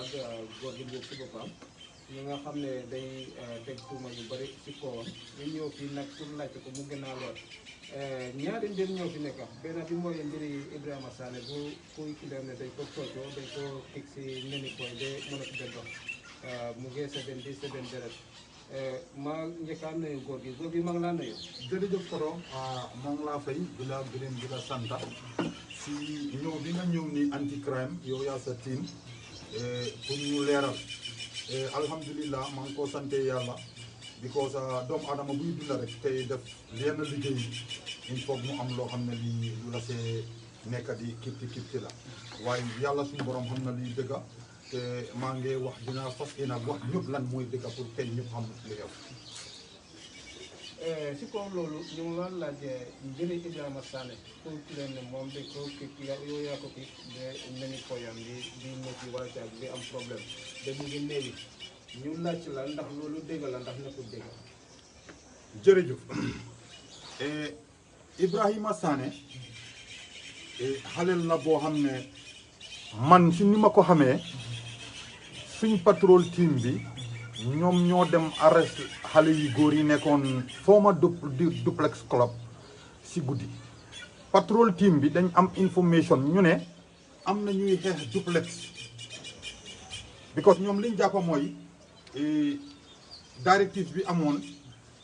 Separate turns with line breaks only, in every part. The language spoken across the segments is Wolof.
ak góor gi boobu si boppam ñi nga xam ne day teg tuuma yu bëri si kawam ñu ñëw fii nag pour laajte ko mu gën a leer ñaari mbir ñoo fi nekk benn bi mooy mbiri Ibrahima Sané bu kuy ki dem ne dañ ko toojoo dañ ko teg si neni koy de mën a tudde ndox mu ngee seben di seben deret maa njëkkaan nuyu góor gi maa ngi laa nuyu.
jërëjëf Kodo maa ngi laa fay di la gërëm di la sant si ñëw bi nga ñëw ni anti crime yow yaa sa team pour ñu leeral alhamdulilah maa ngi ko sante yàlla because doomu adama buy dunda rek tey def yenn liggéey il faut mu am loo xam ne lii lu la see nekk di kipti la waaye yàlla suñu borom xam na lii dëgga te maa ngi wax dinaa fas yéene wax ñëpp lan mooy dëgga pour tey ñëpp xam li xew.
si kaw loolu ñu ngi la laaj mbiri Ibrahima Sané pour ki leen ne moom dañ ko kii yow yaa ko kii de neni koyam di métti wala caag di am problème de mu ngi néewi ñu laaj la ndax loolu dégg la ndax nekkul dégg.
jërëjëf Ibrahima Sané xaleel la boo xam ne man si ni ma ko xamee suñ patrol team bi ñoom ñoo dem arrest xale yu góor yi nekkoon former duplex club si guddi patrol team bi dañ am information ñu ne am na ñuy xeex duplex because ñoom liñ jàppa mooy directive bi amoon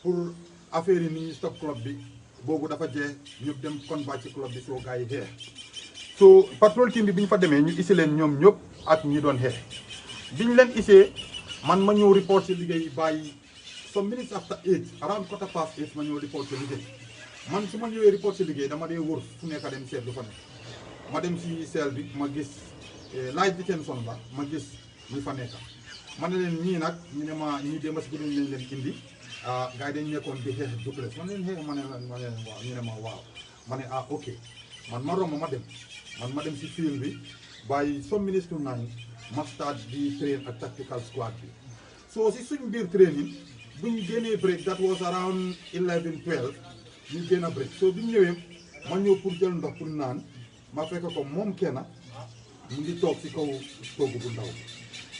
pour affaire yi ni stop club bi boobu dafa jeex ñëpp dem combat ci club bi soo gars yi xeex so patrol team bi bi ñu fa demee ñu isi leen ñoom ñëpp ak ñi doon xeex biñ leen isee man ma ñëw report ci liggéey bàyyi some minutes after 8 around 8:15 ma ñëw report ci liggéey man su ma ñëwee report ci liggéey dama dee wër fu nekk dem seet lu fa nekk ma dem si seel bi ma gis live detention la ma gis ñi fa nekk ma ne leen ñii nag ñu ne ma ñii démb si guddi lañ leen indi gars yi dañ nekkoon di xeex duplex man leen xeex ma ne leen waaw ñu ne ma waaw ma ne ok man ma romb ma dem si field bi bàyyi some minutes to 9 ma start di train ak tactical squad bi so si suñ biir training buñ génnee break that was around 11-12 ñu génn a break so biñ ñëwee ma ñëw pour jël ndox pour naan ma fekk ko moom kenn mu ngi toog si kaw toogu bu ndaw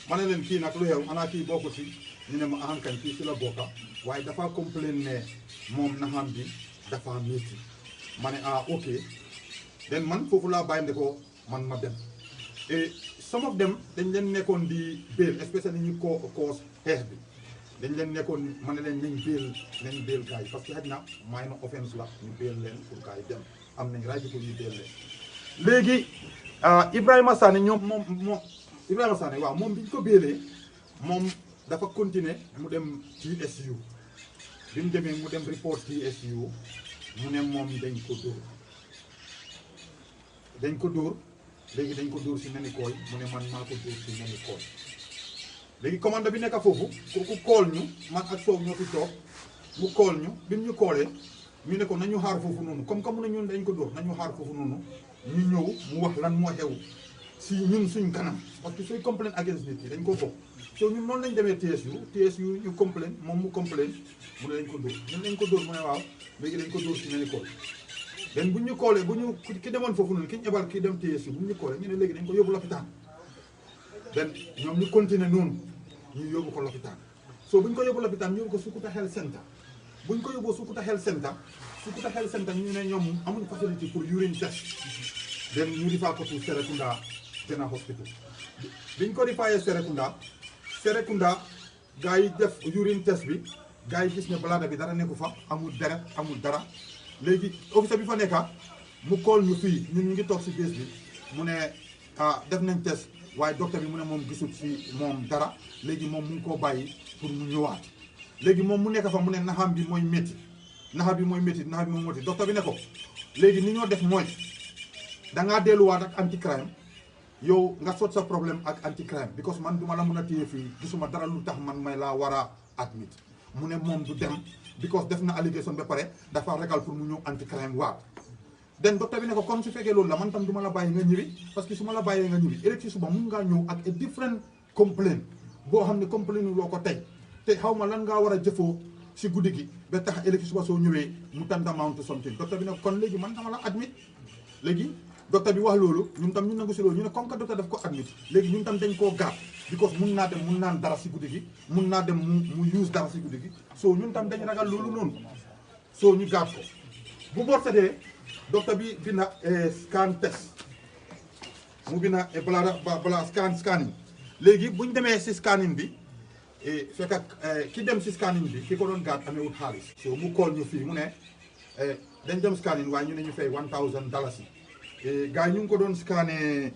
ma ne leen kii nag lu xew xanaa kii bokku si ñu ne ma ahankañ kii si la bokka waaye dafa complain ne moom naxam bi dafa métti ma ne ok den man foofu laa bàyyi ko man ma dem et some of them dañ leen nekkoon di bail especially ñu koos xeex bi dañ leen nekkoon ma ne leen nañ bail gars yi parce que xaj na minor offense la ñu bail leen pour gars yi dem am nañ rajo pour ñu bail leen léegi Ibrahima Sané moom Ibrahima Sané waaw moom bi ñu ko béelee moom dafa continuer mu dem TSU bi mu demee mu dem report TSU mu ne moom dañ ko dóor léegi dañ ko dóor si neni kooy mu ne man maa ko dóor si neni kooy léegi commande bi nekk foofu kooku kool ñu man ak Sow ñoo fi toog mu kool ñu bi ñu koolee ñu ne ko nañu xaar foofu noonu comme mu ne ñun dañ ko dóor nañu xaar foofu noonu ñu ñëw mu wax lan moo xew si ñun suñ kanam parce que sooy complain against nit yi dañ ko bokk so ñun noonu lañ demee TSU ñu complain moom mu complain mu ne dañ ko dóor ñun dañ ko dóor mu ne waaw léegi dañ ko dóor si neni kooy den bu ñu koolee bu ñu ki demoon foofu noonu ki ñu ebal ki dem TSU bu ñu koolee ñu ne léegi dañ ko yóbbu lopitaan den ñoom ñu continuer noonu ñu yóbbu ko lopitaan so bu ñu ko yóbbu lopitaan ñu yóbbu ko Sukuta Health Center bu ñu ko yóbbu Sukuta Health Center ñu ne ñoom amuñ facilité pour urine test den ñu rifaa ko ci Serekunda General Hospital biñ ko rifaayee Serekunda gars yi def urine test bi gars yi gis ne bladder bi dara nekku fa amul deret amul dara léegi officier bi fa nekka mu kool ñu fii ñun ñu ngi toog si bés bi mu ne def nañ test waaye docteur bi mu ne moom gisul si moom dara léegi moom mu ngi koo bàyyi pour mu ñëwaat léegi moom mu nekk fa mu ne naxam bi mooy métti docteur bi ne ko léegi ni ñoo def mooy dangaa delluwaat ak anti crime yow nga sot sa problème ak anti crime because man duma la mën a téye fii gisuma dara lu tax man may laa war a admit mu ne moom du dem because def na allégation ba pare dafa ragal pour mu ñëw anti crime waat den docteur bi ne ko kon su fekkee loolu la man tam du ma la bàyyi nga ñëwi parce que su ma la bàyyee nga ñëwi électrique suba mun ngaa ñëw ak a different complaint boo xam ne complaint loo ko tey te xaw ma lan ngaa war a jëfoo si guddi gi ba tax électrique suba soo ñëwee mu tantamount something docteur bi ne ko kon léegi man dama la admit léegi docteur bi wax loolu ñun tam ñu nangu si loolu ñu ne comme que docteur daf ko admit léegi ñun tam dañ koo gaat because mun naa dem mun naan dara si guddi gi mun naa dem mu use dara si guddi gi so ñun tam dañ ragal loolu noonu so ñu gaat ko bu boor setee docteur bi bina scan test mu bina bala scanning léegi buñ demee si scanning bi fekk ki dem si scanning bi ki ko doon gaat amee wut xaalis so mu call ñu fii mu ne dañ dem scanning waaye ñu ne ñu fay $1,000 gars yi ñu ngi ko doon scanné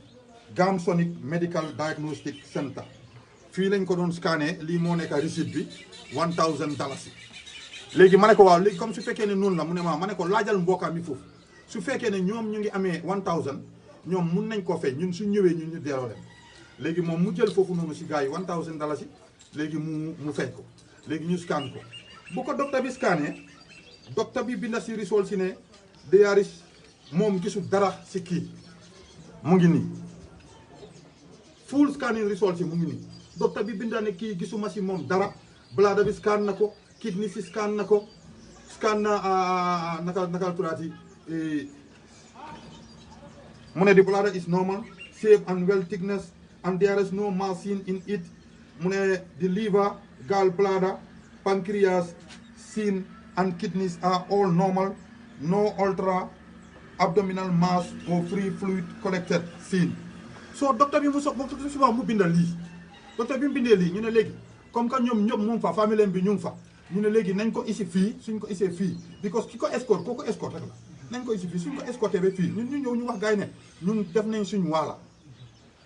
Gamsonic Medical Diagnostic Center fii lañ ko doon scanné lii moo nekk receipt bi $1,000 léegi ma ne ko waaw léegi comme su fekkee ne noonu la mu ne ma ne ko laajal mbokkaam mi foofu su fekkee ne ñoom ñu ngi amee 1000 ñoom mun nañ koo fay ñun suñ ñëwee ñun ñu delloo leen léegi moom mu jël foofu noonu si gars yi $1000 léegi mu fay ko léegi ñu scan ko bu ko docteur bi scanné docteur bi binda si result si ne DRS moom gisul dara si kii mu ngi nii full scanning result si mu ngi nii docteur bi binda ne kii gisuma si moom dara bladder bi scan na ko kidney si scan na ko scan na naka turaati mu ne the bladder is normal shape and well thickness and there is no mass seen in it mu ne the liver gallbladder pancreas seen and kidneys are all normal no ultra abdominal mass or free fluid collected seen so docteur bi mu bindal lii docteur bi mu bindee lii ñu ne léegi comme que ñoom ñëpp mu ngi fa famille bi ñu ngi fa ñu ne léegi nañ ko isi fii suñ ko isee fii because ki ko escorte kooku escorte rek la nañ ko isi fii suñ ko escorté ba fii ñun ñu ñëw ñu wax gars yi ne ñun def nañ suñ waala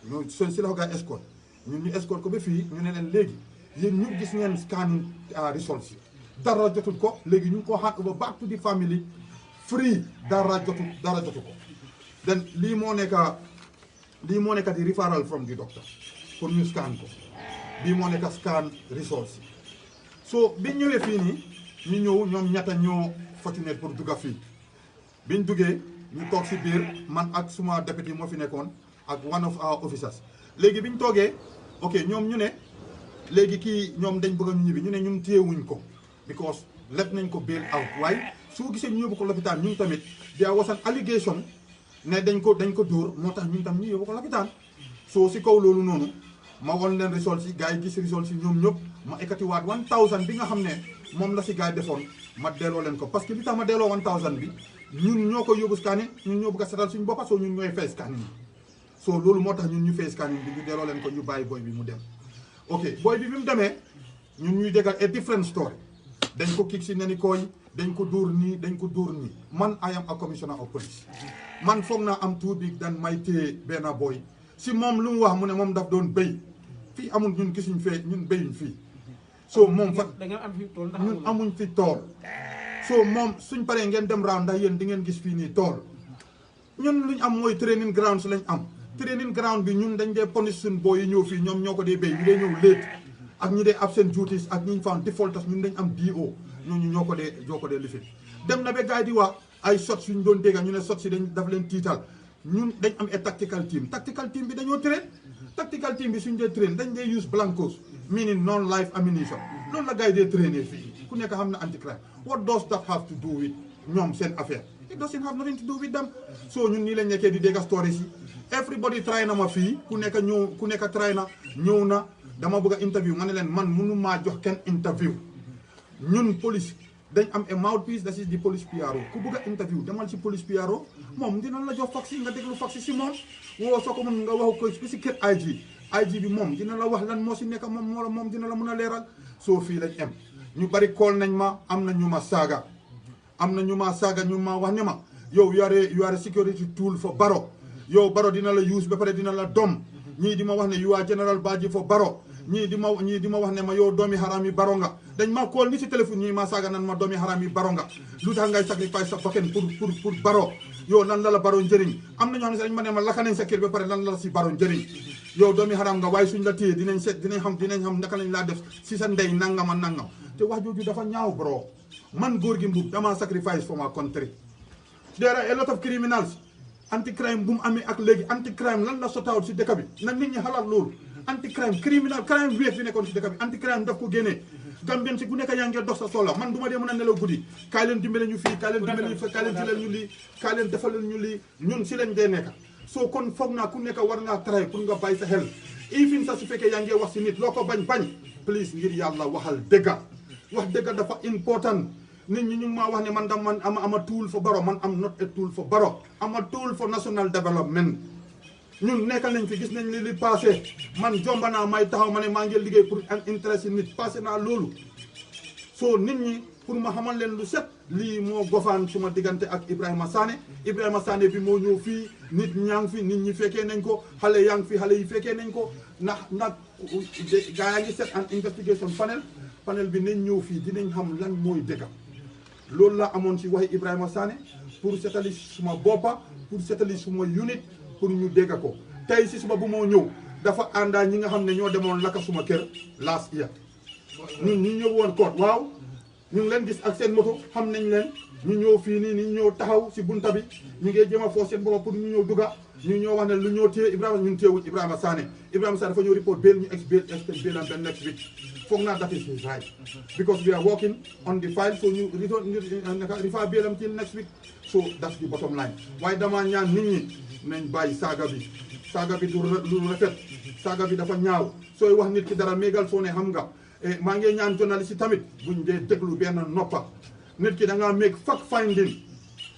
ñoo si la ko gars yi escorte ñun ñu escorte ko ba fii ñu ne leen léegi yéen ñu gis ngeen scanning results yi dara jotul ko léegi ñu ngi ko hand over back to the family free dara jotu ko then lii moo nekk di referral from the doctor pour ñu scan ko bii moo nekk scan results yi so biñ ñëwee fii nii ñu ñëw ñoom ñetta ñoo fortunate pour dugga fii biñ duggee ñu toog si biir man ak suma député moo fi nekkoon ak one of our officers léegi biñ toogee ok ñoom ñu ne léegi kii ñoom dañ bëgg a ñu ñibbi ñu ne ñun téyewuñ ko because let nañ ko bail out waaye soo gisee ñu yóbbu ko lopitaan ñun tamit there was an allegation ne dañ ko dóor moo tax ñun tam ñu yóbbu ko lopitaan soo si kaw loolu noonu ma won leen result si gars yi gis result si ñoom ñëpp ma ekkatiwaat 1000 bi nga xam ne moom la si gars yi defoon ma delloo leen ko parce que li tax ma delloo 1000 bi ñun ñoo ko yóbbu scanning ñun ñoo bëgg a setal suñu boppa soo ñun ñooy fay scanning bi soo loolu moo tax ñun ñu fay scanning bi ñu delloo leen ko ñu bàyyi boy bi mu dem ok boy bi mu demee ñun ñuy déggal a different story dañ ko kick si neni kooy dañ ko dóor nii man I am a commissioner of police man foog naa am too big dan may téye benn boy si moom lu mu wax mu ne moom daf doon béy fii amul ñun gisuñ fee ñun béyuñ fii so moom fa ñun amuñ fi tool so moom suñ paree ngeen dem round ndax yéen di ngeen gis fii nii tool ñun luñ am mooy training ground si lañ am training ground bi ñun dañ dee punish suñ boo yi ñëw fii ñoom ñoo ko dee béy ñu dee ñëw late ak ñi dee absent duties ak ñi ñu fa defaulters ñun dañ am DO ñooñu ñoo ko dee lifin dem na ba gars yi di wax ay sot suñ doon dégga ñu ne sot si dañ daf leen tiital ñun dañ am a tactical team bi dañoo train tactical team bi suñ dee train dañ dee use blancos meaning non life ammunition loolu la gars yi dee trainer fii ku nekk xam na anti crime what does that have to do with ñoom seen affaire it doesn't have nothing to do with them so ñun nii lañ nekkee di dégga stories yi everybody try na ma fii ku nekk try na ñëw na dama bëgg a interview ma ne leen man mënu maa jox kenn interview ñun police dañ am a mouthpiece that is di police PRO ku bëgg a interview demal si police PRO moom dina la jox fax nga déglu fax si moom woo soo ko mën nga wax ko si kër IG bi moom dina la wax lan moo si nekk moom dina la mën a leeral soo fii lañ am ñu bari call nañ ma am na ñu ma saaga ñu ma wax ne ma yow you are a security tool for Barrow yow Barrow dina la use ba pare dina la dom ñii di ma wax ne you are General Badji for Barrow ñii di ma wax ne ma yow doomi haram yi Barrow nga dañ ma call ni si téléphone ñii ma saaga nan ma doomi haram yi Barrow nga lu tax ngay sacrifice sa bakkan pour Barrow yow lan la Barrow njëriñ am na ñoo xam ne dañ ma ne ma lakka nañ sa kër ba pare lan la si Barrow njëriñ yow doomi haram nga waaye suñ la téye dinañ xam naka lañ laa def si sa ndey nangam te wax jooju dafa ñaaw bro man góor gi mbub dama sacrifice for my country there are a lot of criminals anti crime bu mu amee ak léegi anti crime lan la sotaawul si dëkk bi na nit ñi xalaat loolu anti crime criminal crime wéef fi nekkoon si dëkk bi anti crime daf ko génnee Gambien si ku nekk yaa ngi dox sa soxla man du ma dee mën a nelaw guddi kaay leen dimbale ñu fii kaay leen dimbale ñu fii kaay leen jëlal ñu lii kaay leen defal ñu lii ñun si lañ dee nekk soo kon foog naa ku nekk war ngaa try pour nga bàyyi sa xel even sax su fekkee yaa ngi wax si nit loo ko bañ please ngir yàlla waxal dëgga wax dëgga dafa important nit ñi ñu maa wax ne man ama tool for Barrow man am not a tool for Barrow am a tool for national development ñun nekkal nañ fi gis nañ li passé man jomba naa may taxaw ma ne maa ngi liggéey pour un intérêt si nit passé naa loolu soo nit ñi pour ma xamal leen lu set lii moo gofaan suma diggante ak Ibrahima Sané bi moo ñëw fii nit ñaa ngi fi nit ñi fekkee nañ ko xale yaa ngi fi xale yi fekkee nañ ko ndax gaa yaa ngi set an investigation panel bi nañ ñëw fii dinañ xam lan mooy dëgga loolu la amoon si waxi Ibrahima Sané pour setali suma boppa pour setali suma unit pour ñu dégg ko tey si suba bu moo ñëw dafa àndaa ñi nga xam ne ñoo demoon lakka suma kër last year ñun ñu ñëw woon koot waaw ñu ngi leen gis ak seen moto xam nañ leen ñu ñëw fii nii ñu ñëw taxaw si bunta bi ñu ngi jéem a foo seen bopp pour ñu ñëw dugga ñu ñëw wax ne lu ñëw téye Ibrahima ñun téewuñ Ibrahima Sané dafa ñëw report bail ñu expect bail am benn next week foog naa that is right because we are working on the file so ñu refer bail am till next week so that's the bottom line waaye dama ñaan nit ñi nañ bàyyi saaga bi du lu rafet saaga bi dafa ñaaw sooy wax nit ki dara méegal soo ne xam nga maa ngi ñaan journaliste yi tamit buñ dee déglu benn noppa nit ki da ngaa make fact finding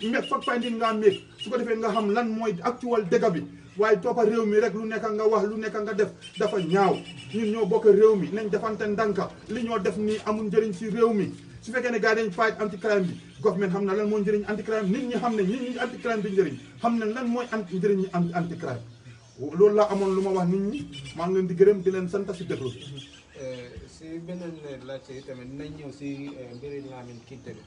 ngaa make su ko defee nga xam lan mooy actual dëgg bi waaye toppa réew mi rek lu nekk nga wax lu nekk nga def dafa ñaaw ñun ñoo bokk réew mi nañ defante ndanka li ñoo def nii amul njëriñ si réew mi su fekkee ne gars yi dañ fight anti crime bi government xam na lan mooy njëriñ anti crime nit ñi xam ne ñi anti crime bi njëriñ xam ne lan mooy njëriñ ñi anti crime loolu laa amoon lu ma wax nit ñi maa ngi leen di gërëm di leen sant si déglu bi
si beneen laajte yi tamit nañ ñëw si mbiri Lamin Kinte bi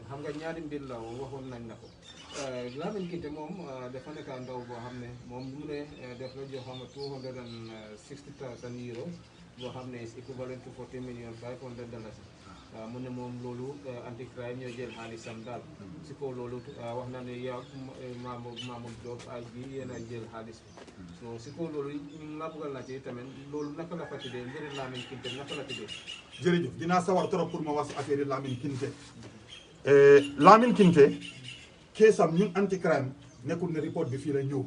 xam nga ñaari mbir la waxoon nañ na ko Lamin Kinte moom dafa nekk ndaw boo xam ne moom mu ne def la jox xam nga 260,000 euros boo xam ne is equivalent to 40,500,000 mu ne moom loolu anti crime ñoo jël xaalisam daal si kaw loolu wax na ne yaa Mamoud Diop ay bi yéen a jël xaalis bi so si kaw loolu la bëggal na ci tamit loolu naka la fa tuddee mbiri Lamin Kinte naka la tuddee
jërëjëf dinaa sawar trop pour ma wax si affaire Lamin Kinte Lamin Kinte keesam ñun anti crime nekkul ne report bi fii la ñëw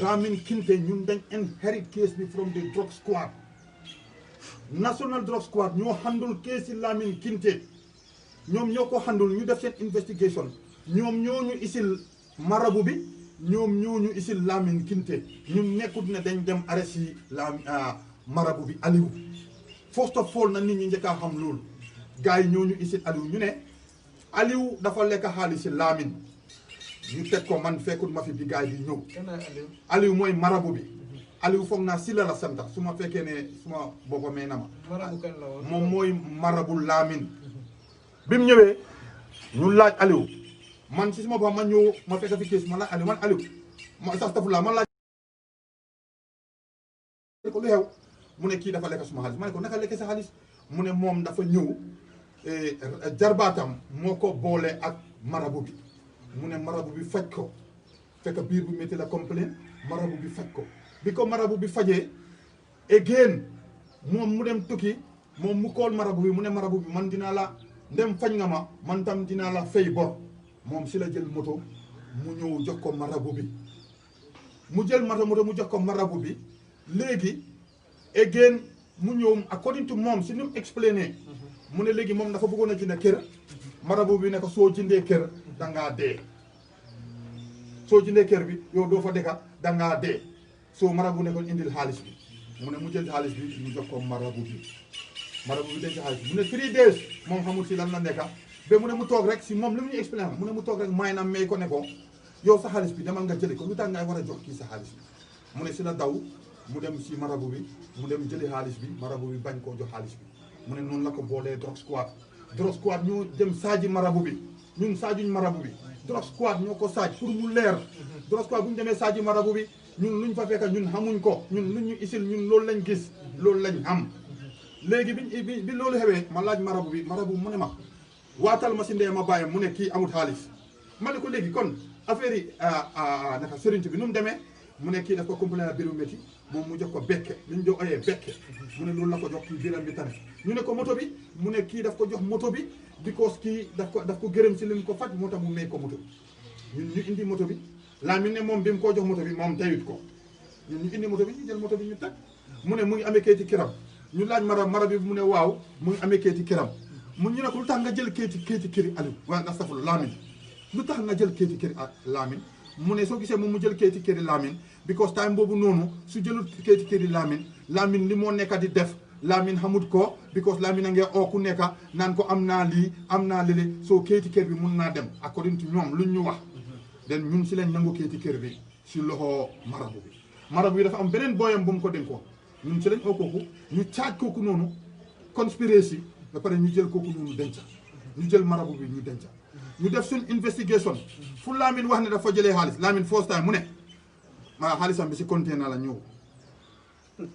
Lamin Kinte ñun dañ inherit case bi from the drug squad National Drug Squad ñoo handle case Lamin Kinte ñoom ñoo ko handle ñu def seen investigation ñoom ñoo ñu isil marabu bi ñoom ñoo ñu isil Lamin Kinte ñun nekkut ne dañ dem arrest yi marabu bi Aliou first of all na nit ñi njëkk a xam loolu gars yi ñoo ñu isil Aliou ñu ne Aliou dafa lekk xaalis si Lamin ñu teg ko man fekkut ma fi bi gars yi di ñëw Aliou mooy marabu bi Aliou foog naa si la santa su ma fekkee ne suma boppa may na ma moom mooy marabu Lamin bi mu ñëwee ñu laaj Aliou man si suma boppa ma ñëw ma fekk fi kees ma laaj Aliou ma sastafurlaa ma laaj ko lu xew mu ne kii dafa lekk suma xaalis ma ne ko naka lekk sa xaalis mu ne moom dafa ñëw jarbaatam moo ko boole ak marabu bi mu ne marabu bi faj ko fekk biir bu métti la complain marabu bi faj ko bi ko marabu bi fajee again moom mu dem tukki moom mu kool marabu bi mu ne marabu bi man dinaa la ndem faj nga ma man tam dinaa la fay bor moom si la jël moto mu ñëw jox ko marabu bi mu jël moto mu jox ko marabu bi léegi again mu ñëw according to moom si ni mu explainer mu ne léegi moom dafa bëggoon a jënd kër marabu bi ne ko soo jëndee kër dangaa dee soo jëndee kër bi yow doo fa dëkka dangaa dee soo marabu ne ko indil xaalis bi mu ne mu jël xaalis bi mu jox ko marabu bi denc xaalis bi mu ne 3 days moom xamul si lan la nekka ba mu ne mu toog rek si moom li mu ñu expliqué mu ne mu toog rek may na may ko ne ko yow sa xaalis bi demal nga jëli ko lu tax ngay war a jox kii sa xaalis bi mu ne si la daw mu dem si marabu bi mu dem jëli xaalis bi marabu bi bañ koo jox xaalis bi mu ne noonu la ko boolee drug squad ñu dem saaji marabu bi ñun saajuñ marabu bi drug squad ñoo ko saaj pour mu leer drug squad bu ñu demee saaji marabu bi ñun luñ fa fekk ñun xamuñ ko ñun luñ ñu isil ñun loolu lañ gis loolu lañ am léegi bi loolu xewee ma laaj marabu bi mu ne ma waatal ma si ndee ma bàyyi mu ne kii amul xaalis ma ne ko léegi kon affaire yi naka sëriñ bi nu mu demee mu ne kii daf ko complain biiru métti moom mu jox ko bekke li ñu jox oyee bekke mu ne loolu la ko jox kii biram bi tamit ñu ne ko moto bi mu ne kii daf ko jox moto bi because kii daf ko gërëm si li mu ko faj moo tax mu may ko moto bi ñun ñu indi moto bi Lamin ne moom bi mu koo jox moto bi moom tayut ko ñun ñu indi moto bi ñu jël moto bi ñu teg mu ne mu ngi amee kayiti kiram ñu laaj mara bi mu ne waaw mu ngi amee kayiti kiram mu ñu ne ko lu tax nga jël kayiti kiri Aliou waaye nga saful Lamin lu tax nga jël kayiti kiri Lamin mu ne soo gisee moom mu jël kayiti kiri Lamin because time boobu noonu su jëlul kayiti kiri Lamin li moo nekka di def Lamin xamut ko because Lamin a ngi oo ku nekka naan ko am naa lii am naa lële soo kayiti kër bi mun naa dem according to ñoom luñ ñu wax den ñun si lañ nangu kayiti kër bi si loxo marabu bi dafa am beneen booyam bu mu ko dénkoon ñun si lañ oo kooku ñu caaj kooku noonu conspiracy ba pare ñu jël kooku noonu denca ñu jël marabu bi ñu denca ñu def suñ investigation fu Lamin wax ne dafa jëlee xaalis Lamin first time mu ne maa xaalisam bi si container la ñëw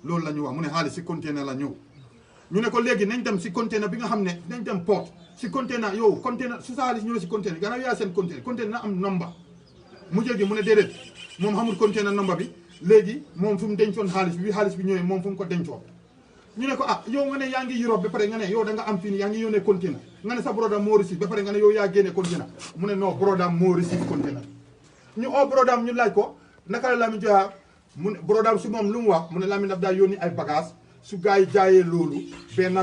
loolu la ñu wax mu ne xaalis si container la ñëw ñu ne ko léegi nañ dem si container bi nga xam ne nañ dem port si container yow container su sa xaalis ñëwee si container gannaaw yaa seen container na am number mu jéegi mu ne déedéet moom xamul container number bi léegi moom fu mu dencoon xaalis bi ñëwee moom fu mu ko dencoon ñu ne ko ah yow nga ne yaa ngi Europe ba pare nga ne yow da nga am fii nii yaa ngi yónnee container nga ne sa broda moo receive ba pare nga ne yow yaa génne container mu ne non broda moo receive container ñu oo broda ñu laaj ko naka la Lamin joxa mu ne broda su moom lu mu wax mu ne Lamin daf daa yónni ay bagage su gars yi jaayee loolu benn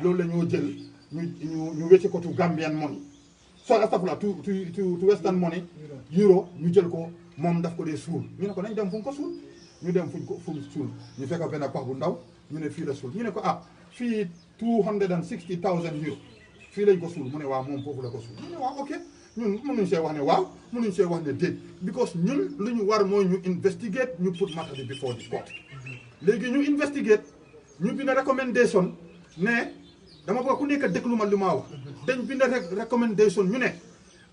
loolu la ñoo jël ñu wecce ko tu Gambian money so astafurlah tu Western money euro ñu jël ko moom daf ko dee suul ñu ne ko nañ dem fu mu ko suul ñu dem fu mu suul ñu fekk benn pax bu ndaw ñu ne fii la suul ñu ne ko ah fii 260,000 euro fii lañ ko suul mu ne waaw moom foofu la ko suul mu ne waaw ok ñun mënuñ see wax ne waaw mënuñ see wax ne déet because ñun lu ñu war mooy ñu investigate ñu put matter bi before the court léegi ñu investigate ñu bind recommendation ne dama bëgg ku nekk déglu ma lu maa wax dañ bind recommendation ñu ne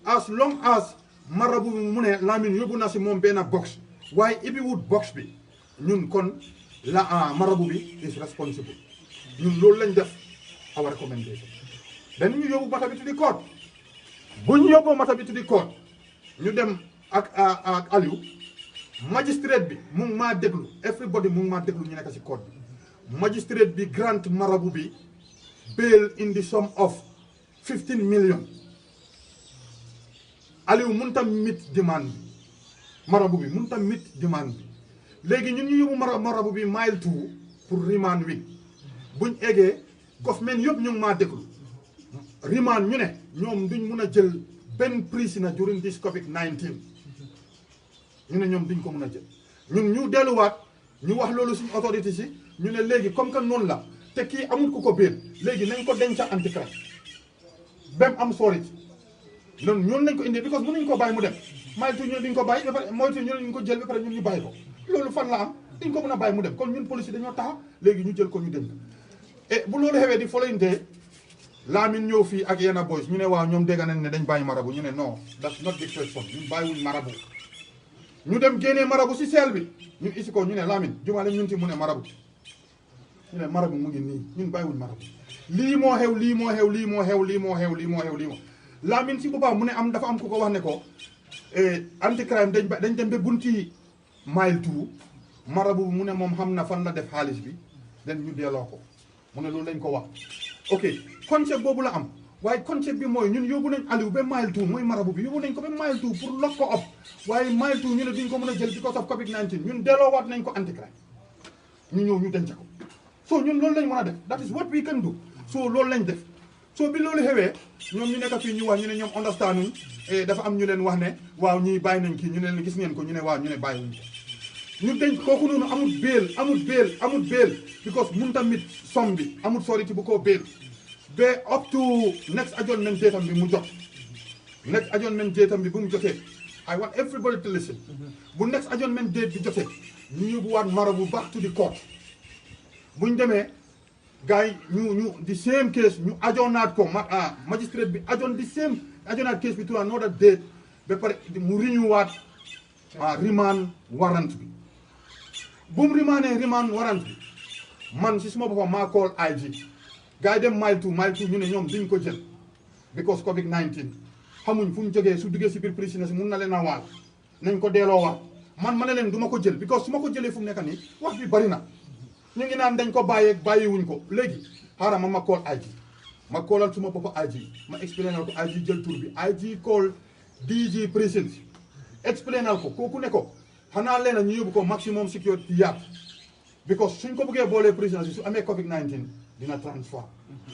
as long as marabu bi mu ne Lamin yóbbu na si moom benn box waaye ibiwut box bi ñun kon marabu bi is responsible ñun loolu lañ def our recommendation dañ ñu yóbbu mata bi to the court bu ñu yóbboo mata bi to the court ñu dem ak Aliou magistrate bi mu ngi maa déglu everybody mu ngi maa déglu ñu nekk si court bi magistrate bi grant marabu bi bail in the sum of 15 million Aliou mun tam mit demande bi marabu bi mun tam mit demande bi léegi ñun ñu yóbbu marabu bi mile 2 pour remand wi buñ eggee government yëpp ñu ngi maa déglu remand ñu ne ñoom duñ mun a jël benn prisoner during this COVID-19 ñu ne ñoom duñ ko mun a jël ñun ñu delluwaat ñu wax loolu suñu autorité si ñu ne léegi comme que noonu la te kii amul ku ko biir léegi nañ ko denca anti-crime bem am soriti noonu ñun lañ ko indi because mënuñ ko bàyyi mu dem maytu ñu duñ ko bàyyi ba pare moytu ñu ñu ko jël ba pare ñun ñu bàyyi ko loolu fan la am duñ ko mën a bàyyi mu dem kon ñun police dañoo taxaw léegi ñu jël ko ñu dem et bu loolu xewee di following day Lamin ñëw fii ak yenn boys ñu ne waaw ñoom dégg nañ ne dañ bàyyi marabu ñu ne non that's not the question ñun bàyyiwuñ marabu ñu dem génnee marabu si seel bi ñu isi ko ñu ne Lamin jumale ñun ci mu ne marabu ñu ne marabu mu ngi nii ñun bàyyiwuñ marabu lii moo xew lii moo xew lii moo xew lii moo xew lii moo xew lii moo Lamin si boppam mu ne am dafa am ku ko wax ne ko anti crime dañ dem ba bunti mile 2 marabu mu ne moom xam na fan la def xaalis bi den ñu delloo ko mu ne loolu lañ ko wax ok concept boobu la am waaye concept bi mooy ñun yóbbu nañ Aliou ba mile 2 mooy marabu bi yóbbu nañ ko ba mile 2 pour lock ko up waaye mile 2 ñu ne duñ ko mën a jël because of COVID-19 ñun delloowaat nañ ko anti crime ñu ñëw ñu denc ko so ñun loolu lañ mën a def that is what we can do so loolu lañ def so bi loolu xewee ñoom ñu nekk fii ñu wax ñu ne ñoom understand uñ dafa am ñu leen wax ne waaw ñii bàyyi nañ kii ñu ne leen gis ngeen ko ñu ne waaw ñu ne bàyyi wuñ ko ñu denc kooku noonu amut bail because mun tamit somme bi amut soriti bu ko bail ba up to next adjournment date am bi mu jot next adjournment date am bi bu mu jotee I want everybody to listen bu next adjournment date bi jotee ñu yóbbuwaat marabu back to the court buñ demee gars yi ñu the same case ñu ajonaat ko magistrate bi ajonaat case bi to another date ba pare mu renewwaat remand warrant bi bu mu remand warrant bi man si suma boppam maa call IG gars yi dem mile 2 ñu ne ñoom duñ ko jël because COVID-19 xamuñ fu ñu jógee su duggee si biir prison si mun na leen a waal nañ ko delloo waat man ma ne leen du ma ko jël because su ma ko jëlee fu mu nekk nii wax bi bari na ñu ngi naan dañ ko bàyyeeg bàyyiwuñ ko léegi xaaral ma call IG ma callal suma bopp IG ma explainal ko IG jël tur bi IG call DG President explainal ko kooku ne ko xanaa leena ñu yóbbu ko maximum security yard because suñ ko bëggee boolee président si su amee COVID-19 dina transfer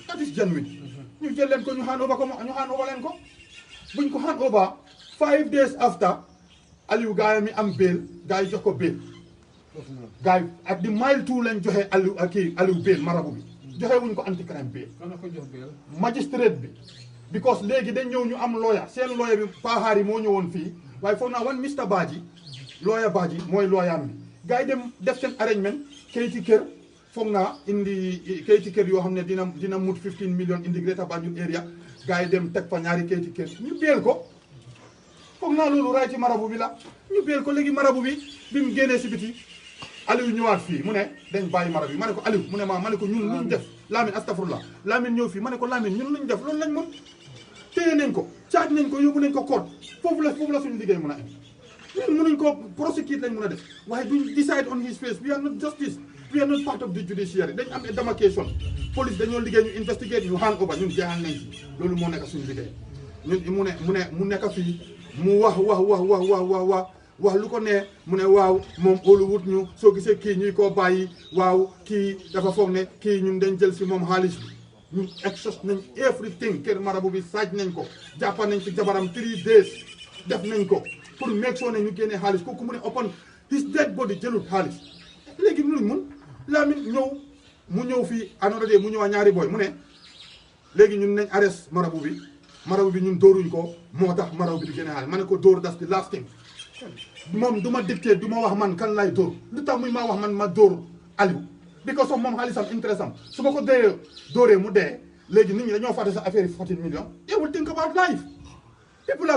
that is genuine ñu jël leen ko ñu hand over ko ñu hand over leen ko buñ ko hand over 5 days after Aliou gaay mi am bail gaay jox ko bail gaay ak di mile 2 lañ joxe Aliou bail marabu bi joxe wuñ ko anti crime bail magistrate bi because léegi dañ ñëw ñu am lawyer seen lawyer bi Pahari moo ñëwoon fii waaye foog naa wan Mr Badji lawyer Badji mooy lawyer am bi gaay dem def seen arrangement kayiti kër foog naa indi kayiti kër yoo xam ne dina mut 15 million indi Greater Banjul area gaay dem teg fa ñaari kayiti kër ñu bail ko foog naa loolu raay ci marabu bi la ñu bail ko léegi marabu bi bi mu génnee si biti Aliou ñëwaat fii mu ne dañ bàyyi marabu bi ma ne ko Aliou mu ne ma ne ko ñun luñ def Lamine astafurlah Lamine ñëw fii ma ne ko Lamine ñun luñ def loolu lañ mën téye nañ ko caaj nañ ko yóbbu nañ ko court foofu la suñu liggéey mën a am ñun mënuñ ko prosecute lañ mën a def waaye duñ decide on his face we are not justice we are not part of the judiciary dañ am a demarcation police dañoo liggéey ñu investigate ñu hand over ñun jeexal nañ ci loolu moo nekk suñu liggéey ñun mu nekk fii mu wax lu ko nee mu ne waaw moom óoluwut ñu soo gisee kii ñuy koo bàyyi waaw kii dafa foog ne kii ñun dañ jël si moom xaalis bi ñun exhaust nañ everything kër marabu bi saaj nañ ko jàppa nañ ci jabaram 3 days def nañ ko pour make sure ne ñu génnee xaalis kooku mu ne upon his dead body jëlut xaalis léegi luñ mun Lamine ñëw fii another day mu ñëwaat ñaari boy mu ne léegi ñun nañ arrest marabu bi ñun dóoruñ ko moo tax marabu bi di génne xaalis ma ne ko dóor das the last thing moom du ma dicté du ma wax man kan lay dóor lu tax muy maa wax man ma dóor Aliou because of moom xaalisam interest am su ma ko dóoree mu dee léegi nit ñi dañoo fàtte sa affaire yi 14 millions they will think about life people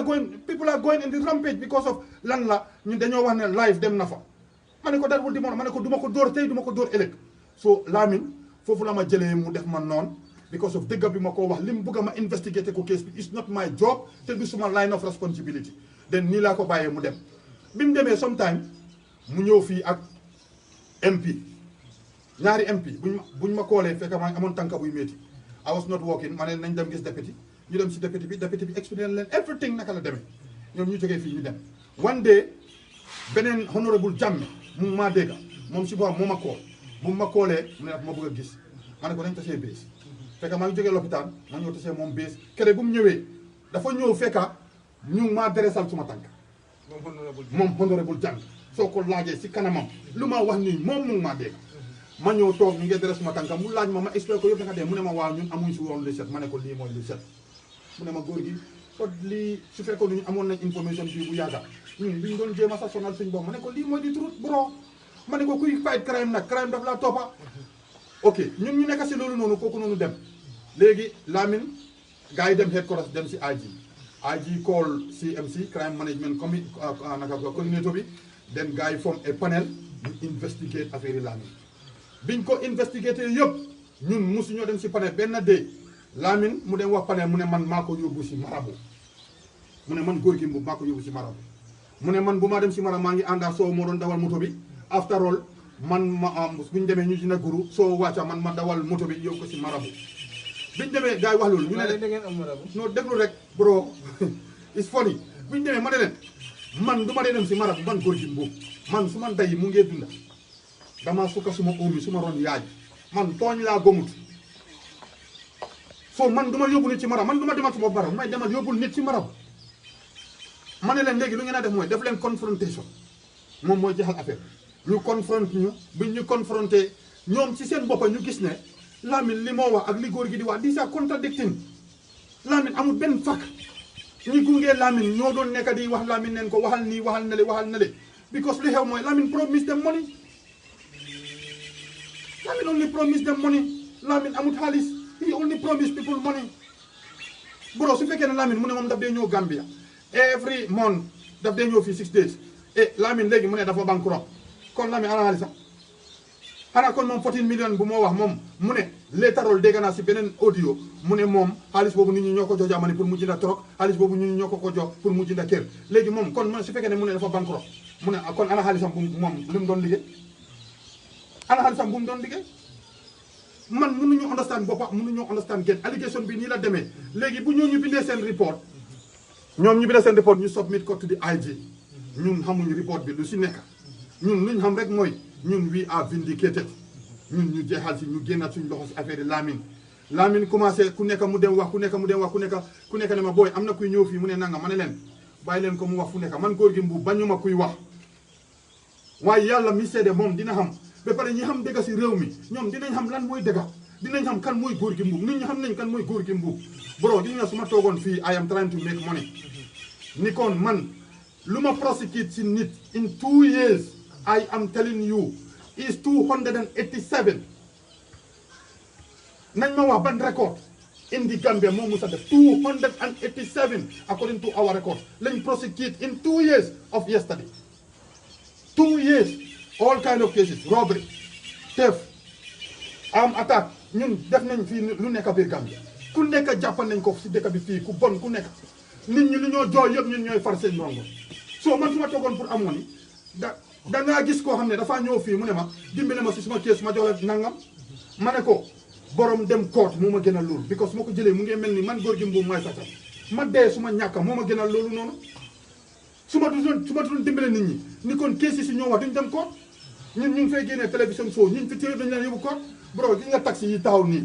are going in the rampage because of lan la ñun dañoo wax ne life dem na fa ma ne ko dat wul di moon ma ne ko du ma ko dóor tey du ma ko dóor ëllëg so Lamine foofu la ma jëlee mu def ma noonu because of dëgg bi ma ko wax li mu bëgg a ma investigate ko case bi it's not my job te du suma line of responsibility den nii laa ko bàyyee mu dem bi mu demee sometime mu ñëw fii ak MP ñaari MP buñ ma koolee fekk maa ngi amoon tànka buy métti I was not working ma ne nañ dem gis député ñu dem si député bi expliqué leen everything naka la demee ñoom ñu jógee fii ñu dem one day beneen honorable Jammeh mu maa dégga moom si boppam moo ma kool bu ma koolee mu ne daf ma bëgg a gis ma ne ko nañ tasee bées fekk maa ngi jógee lopitaan ma ñëw tasee moom bées kere bu mu ñëwee dafa ñëw fekka ñu maa deresal suma tànk moom honorable Jammeh soo ko laajee si kanamam lu ma wax nii moom mu maa dégg ma ñëw toog ñu ngi deres suma tànk mu laaj ma expliqué ko yëpp nga dee mu ne ma waaw ñun amuñ si woon li set ma ne ko lii mooy li set mu ne ma góor gi kon lii su fekkoon ñu amoon nañ information bii bu yàgga ñun duñ doon jéem a sax sonal suñ bopp ma ne ko lii mooy di truth bro ma ne ko kuy fight crime nag crime daf laa toppa ok ñun ñu nekk si loolu noonu kooku noonu dem léegi Lamine gars yi dem headquarters dem si IG call CMC crime management coordinator bi then gars yi form a panel ñu investigate affaire yi Lamine biñ ko investigate yëpp ñun musu ñoo dem si panel benn day Lamine mu dem wax panel mu ne man maa ko yóbbu si marabu mu ne man góor gi maa ko yóbbu si marabu mu ne man bu maa dem si marabu maa ngi àndaa soo moo doon dawal moto bi after all man buñ demee ñu dina guru soo wàcca man ma dawal moto bi yóbbu ko si marabu biñ demee gars yi wax loolu ñu ne leen non déglu rek bro it's funny biñ demee ma ne leen man du ma dee dem si marabu man góor gi boobu man su ma ndey mu ngee dunda dama sukka suma óomi suma ron yaay man tooñ laa gomut so man du ma yóbbu nit ci marabu man du ma demal suma barab may demal yóbbul nit ci marabu ma ne leen léegi lu ngeen a def mooy def leen confrontation moom mooy jeexal affaire ñu confronte ñu bi ñu confronté ñoom ci seen boppa ñu gis ne Lamine li moo wax ak li góor gi di wax these are contradicting Lamine amul benn fakk ñi gungee Lamine ñoo doon nekk di wax Lamine neen ko waxal nii waxal na le because li xew mooy Lamine promise them money Lamine only promise them money Lamine amul xaalis he only promise people money bro su fekkee ne Lamine mu ne moom daf dee ñëw Gambia every month daf dee ñëw fii 6 days Lamine léegi mu ne dafa bankrupt kon Lamine ana xaalis sax xanaa kon moom 14 million bu moo wax moom mu ne leetarol dégg naa si beneen audio mu ne moom xaalis boobu nit ñi ñoo ko jox jamono pour mu jënda troc xaalis boobu nit ñi ñoo ko jox pour mu jënda kër léegi moom kon man su fekkee ne mu ne dafa bankrupt mu ne kon ana xaalisam bu moom li mu doon liggéey ana xaalisam bu mu doon liggéey man mënuñu understand boppa mënuñu understand gen allegation bi nii la demee léegi bu ñoo ñu bindee seen report ñoom ñu bindee seen report ñu submit ko to the IG ñun xamuñu report bi lu si nekk ñun luñ xam rek mooy ñun we are vindicated ñun ñu jeexal si ñu génnaat suñ loxo si affaire yi Lamine commencé ku nekk mu dem wax ku nekk ne ma booy am na kuy ñëw fii mu ne nanga ma ne leen bàyyi leen ko mu wax fu nekk man góor gi mbu bañuma kuy wax waaye yàlla mi seede moom dina xam ba pare ñi xam dëgg si réew mi ñoom dinañ xam lan mooy dëgg dinañ xam kan mooy góor gi mbu nit ñi xam nañ kan mooy góor gi mbu bro gis nga su ma toogoon fii I am trying to make money ni kon man lu ma prosecute si nit in 2 years I am telling you is 287 nañ ma wax ban record in the Gambia moo musa def 287 according to our record lañ prosecute in 2 years of yesterday 2 years all kind of cases robbery theft attack ñun def nañ fii lu nekk biir Gambia ku nekk jàppal nañ ko si dëkk bi fii ku bon ku nekk nit ñi lu ñoo jooy yëpp ñun ñooy far seen ndongo soo man su ma toogoon pour amoon ni dangaa gis koo xam ne dafaa ñëw fii mu ne ma dimbale ma si suma kees ma jox la nangam ma ne ko borom dem court moo ma gënal loolu because su ma ko jëlee mu ngi mel ni man góor gi mbuum maay sàccal ma dee su ma ñàkka moo ma gënal loolu noonu su ma doon dimbale nit ñi ni kon kees yi si ñoo wax duñ dem court ñun ñu ngi fay génnee télévision show ñun fi téye dañ leen yóbbu court bro gis nga taxi yi taxaw nii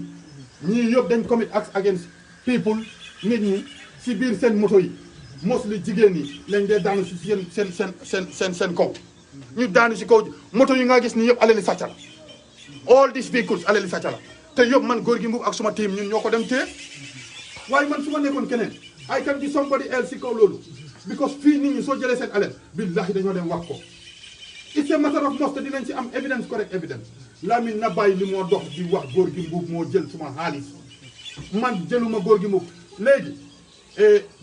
ñii yëpp dañ commit acts against people nit ñi si biir seen moto yi mostly jigéen ñi lañ dee daanu si seen kaw ñu daanu si kaw moto yi nga gis ni yëpp alali sàcca la all these vehicles alali sàcca la te yëpp man góor gi mbuub ak suma team ñun ñoo ko dem téye waaye man su ma nekkoon keneen I can be somebody else si kaw loolu because fii nit ñi soo jëlee seen alal billahi dañoo dem wax ko it's a matter of most dinañ si am evidence correct evidence Lamine na bàyyi li moo dox di wax góor gi mbuub moo jël suma xaalis man jëluma góor gi mbuub léegi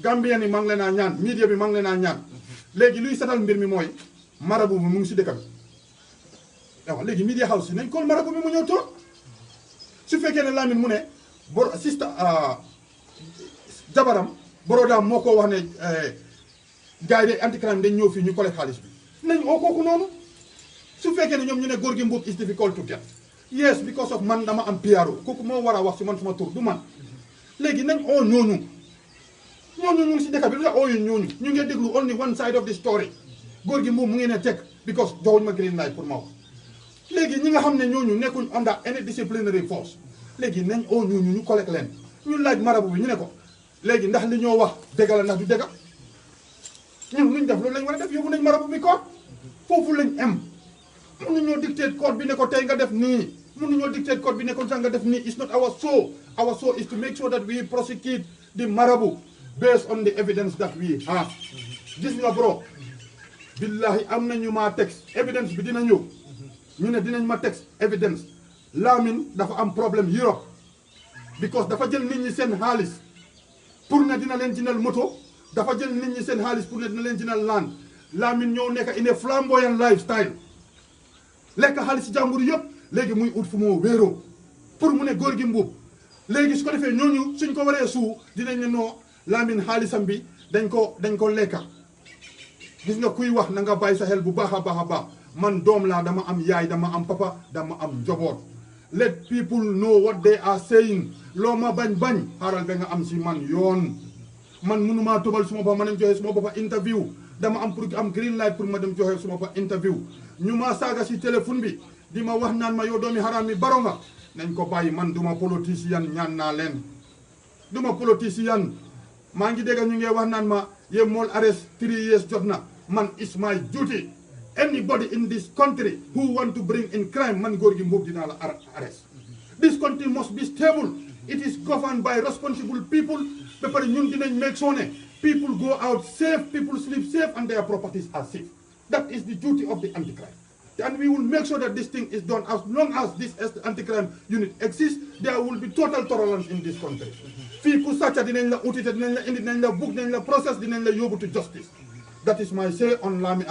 Gambien yi maa ngi leen a ñaan media bi maa ngi leen a ñaan léegi luy setal mbir mi mooy marabu bi mu ngi si dëkk bi waaw léegi media house yi nañ kool marabu bi mu ñëw toog su fekkee ne Lamine mu ne bor sista jabaram borodaam moo ko wax ne gars yi de anti-crime dañ ñëw fii ñu collecte xaalis bi nañ oo kooku noonu su fekkee ne ñoom ñu ne góor gi mbuub is difficult to get yes because of man dama am PRO kooku moo war a wax si man suma tur du man léegi nañ oo ñooñu ñu ngi si dëkk bi lu tax oo ñooñu ñu ngi déglu only one side of the story góor gi mbuub mu ngi ne teg because joxuñ ma green light pour ma wax léegi ñi nga xam ne ñooñu nekkuñ under any disciplinary force léegi nañ oo ñooñu ñu collecte leen ñu laaj marabu bi ñu ne ko léegi ndax li ñoo wax dëgg la ndax du dëgg ñun luñ def loolu lañ war a def yóbbu nañ marabu bi koot foofu lañ am mënuñoo dictate code bi ne ko tey nga def nii mënuñoo dictate code bi ne ko sax nga def nii it's not our show is to make sure that we prosecute the marabu based on the evidence that we have gis nga bro billahi am na ñu maa text evidence bi dina ñëw ñu ne dinañ ma text evidence Lamine dafa am problème Europe because dafa jël nit ñi seen xaalis pour ne dina leen jëndal moto dafa jël nit ñi seen xaalis pour ne dina leen jëndal land Lamine ñoo nekk in a flamboyant lifestyle lekk xaalis jàmbur yëpp léegi muy ut fu moo wéeroo pour mu ne góor gi mbuub léegi su ko defee ñooñu suñ ko waree suu dinañ ne noo Lamine xaalisam bi dañ ko lekka gis nga kuy wax na nga bàyyi sa xel bu baax a baax a baax man doom laa dama am yaay dama am papa dama am njaboot let people know what they are saying loo ma bañ xaaral ba nga am si man yoon man mënumaa tubal suma bopp ma dem joxe suma boppa interview dama am pour am green light pour ma dem joxe suma boppa interview ñu ma saaga si téléphone bi di ma wax naan ma yow doomi xaraam mi baro nga nañ ko bàyyi man duma politicien ñaan naa leen duma politicien maa ngi dégg ñu ngi wax naan ma ye mool arrest 3 years jot na man is my duty anybody in this country who want to bring in crime man góor gi mbuub dinaa la arrest this country must be stable it is governed by responsible people ba pare ñun dinañ make sure ne people go out safe people sleep safe and their properties are safe that is the duty of the anti-crime and we will make sure that this thing is done as long as this anti-crime unit exists there will be total tolerance in this country fii ku sàcca dinañ la utite dinañ la indi dinañ la book dinañ la process dinañ la yóbbu to justice that is my say on Lamine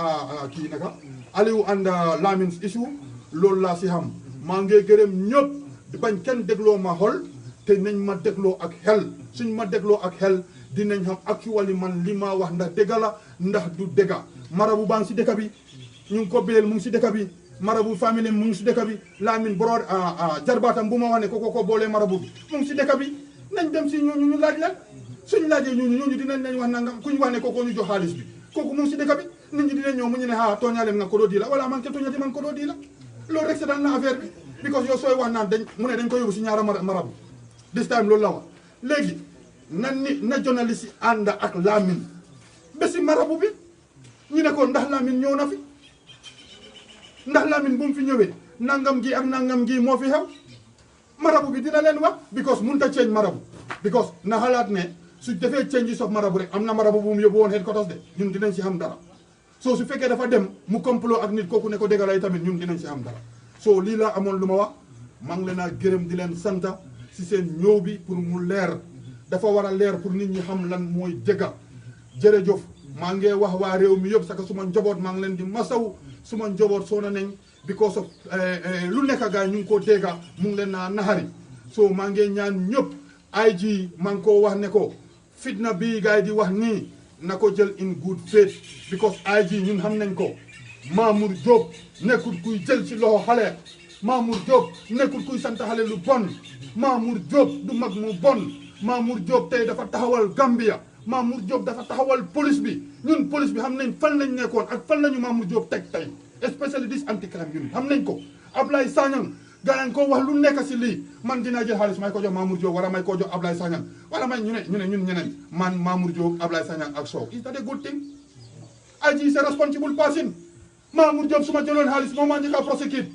kii naka Alieu and Lamine's issue loolu laa si xam maa ngi gërëm ñëpp di bañ kenn dégloo ma xol te nañ ma dégloo ak xel suñ ma dégloo ak xel dinañ xam actually man li ma wax ndax dëgga la ndax du dëgga marabu baa ngi si dëkk bi ñu ngi ko béyal mu ngi si dëkk bi marabu famille mu ngi si dëkk bi Lamin Boro jarbaatam bu ma wax ne ko boolee marabu bi mu ngi si dëkk bi nañ dem si ñooñu ñu laaj leen suñu laajee ñooñu dinañ lañ wax nangam ku ñu wax ne kooku ñu jox xaalis bi kooku mu ngi si dëkk bi nit ñi dinañ ñëw mu ñu ne tooñaaleem nga ko doo di la wala man ke tooñati man ko doo di la loolu rek c'est dans la affaire bi because yow sooy wax naan mu ne dañ ko yóbbu si ñaara marabu this time loolu la wax léegi na journaliste yi ànd ak Lamin ba si marabu bi ñu ne ko ndax Lamin ñëw na fi ndax Lamin bu mu fi ñëwee nangam gi ak nangam gi moo fi xew marabu bi dina leen wax because mënut a change marabu because na xalaat ne su defee change sof marabu rek am na marabu bu mu yóbbu woon headquarters de ñun dinañ si xam dara soo su fekkee dafa dem mu complot ak nit kooku ne ko dégg lay tamit ñun dinañ si xam dara soo lii laa amoon lu ma wax maa ngi leen a gërëm di leen santa si seen ñëw bi pour mu leer dafa war a leer pour nit ñi xam lan mooy dëgga jërëjëf maa ngi wax waa réew mi yëpp saka suma njaboot maa ngi leen di masaw suma njaboot soona nañ because of lu nekk gaay ñu ngi ko dégga mu ngi leen naa naxari so maa ngi ñaan ñëpp IG maa ngi ko wax ne ko fitna bii gaay di wax nii na ko jël in good faith because IG ñun xam nañ ko Mamour Diop nekkul kuy jël ci loxo xale Mamour Diop nekkul kuy sant xale lu bon Mamour Diop du mag mu bon Mamour Diop tey dafa taxawal Gambia Mamour Diop dafa taxawal police bi ñun police bi xam nañ fan lañ nekkoon ak fan lañu Mamour Diop teg tey especially this anti crime unit xam nañ ko Ablaye Sagnang ganañ ko wax lu nekk si lii man dinaa jël xaalis may ko jox Mamour Diop wala may ko jox Ablaye Sagnang wala may ñun ñeneen man Mamour Diop Ablaye Sagnang ak Sow is that a good thing IG is a responsible person Mamour Diop su ma jëloon xaalis moom maa njëkk a prosecute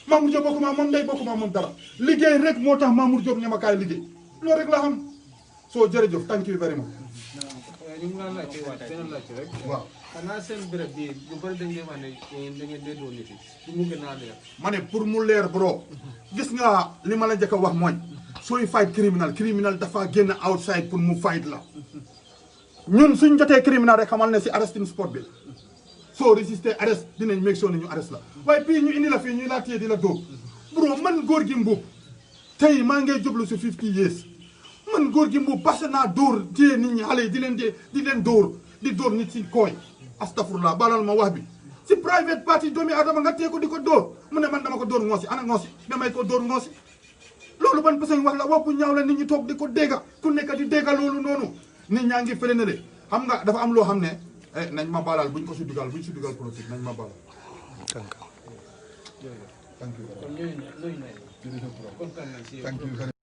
Mamour Diop bokkuma moom ndey bokkuma moom dara liggéey rek moo tax Mamour Diop ñama kaay liggéey loolu rek la xam soo jërëjëf thank you very much.
ñu ngi naan laajte benn laajte rek.
waaw
xanaa seen béréb bi lu bëri dañ leen wax ne da ngeen dee doon nit yi pour mu gën a leer.
ma ne pour mu leer bro gis nga li ma la njëkk a wax mooy sooy fight criminal dafa génn outside pour mu fight la ñun suñ jotee criminal rek xamal ne si arresting spot bi soo résister arrest dinañ make sure ne ñu arrest la waaye puis ñu indi la fii ñu laa téye di la dóor bro man góor gi mbuub tey maa ngi jublu si 50 years man góor gi mbuub parce que naa dóor téye nit ñi xale yi di leen dóor di dóor nit si kooy astafurlah balal ma wax bi si private party doomi adama nga téye ko di ko dóor mu ne man dama ko dóor ngoosi ana ngoosi damay ko dóor ngoosi loolu ban façon wax la wax bu ñaaw la nit ñi toog di ko dégga ku nekk di dégga loolu noonu nit ñaa ngi fële ne de xam nga dafa am loo xam ne nañ ma balal buñ ko si dugal politique nañ ma balal thank you
kon ñooñu kontaan nañ si yow.